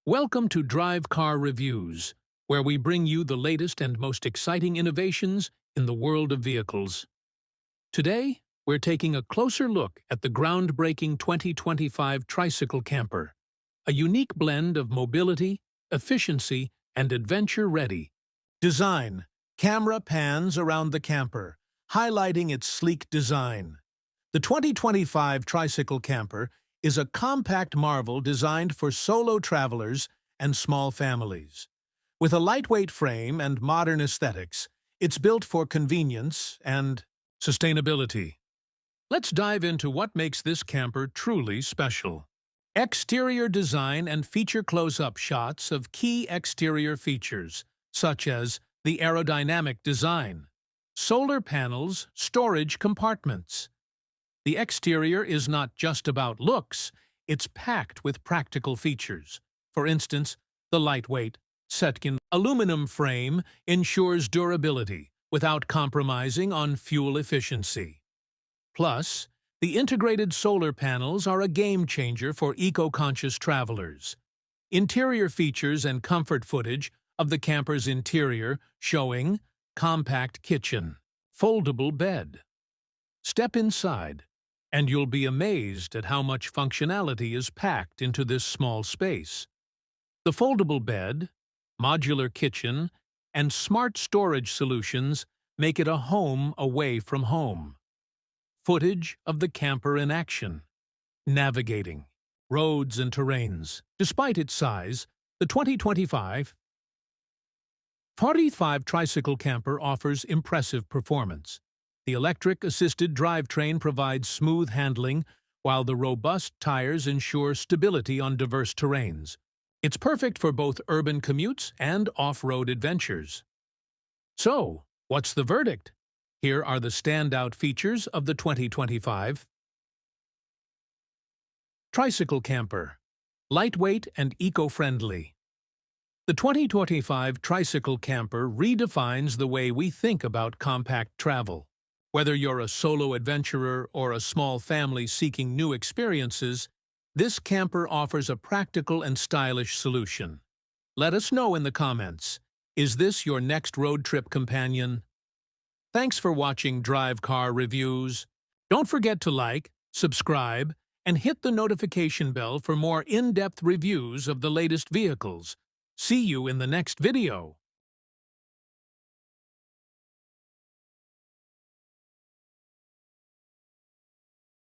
Welcome to Drive Car Reviews, where we bring you the latest and most exciting innovations in the world of vehicles. Today, we're taking a closer look at the groundbreaking 2025 Tricycle Camper, a unique blend of mobility, efficiency, and adventure-ready. Design. Camera pans around the camper, highlighting its sleek design. The 2025 Tricycle Camper is a compact marvel designed for solo travelers and small families. With a lightweight frame and modern aesthetics, it's built for convenience and sustainability. Let's dive into what makes this camper truly special. Exterior design and feature close-up shots of key exterior features, such as the aerodynamic design, solar panels, storage compartments. The exterior is not just about looks, it's packed with practical features. For instance, the lightweight, Setkin aluminum frame ensures durability without compromising on fuel efficiency. Plus, the integrated solar panels are a game-changer for eco-conscious travelers. Interior features and comfort footage of the camper's interior showing compact kitchen, foldable bed. Step inside, and you'll be amazed at how much functionality is packed into this small space. The foldable bed, modular kitchen, and smart storage solutions make it a home away from home. Footage of the camper in action. Navigating roads and terrains. Despite its size, the 2025 45 Tricycle Camper offers impressive performance. The electric-assisted drivetrain provides smooth handling, while the robust tires ensure stability on diverse terrains. It's perfect for both urban commutes and off-road adventures. So, what's the verdict? Here are the standout features of the 2025 Tricycle Camper. Lightweight and eco-friendly. The 2025 Tricycle Camper redefines the way we think about compact travel. Whether you're a solo adventurer or a small family seeking new experiences, this camper offers a practical and stylish solution. Let us know in the comments, is this your next road trip companion? Thanks for watching Drive Car Reviews. Don't forget to like, subscribe, and hit the notification bell for more in-depth reviews of the latest vehicles. See you in the next video.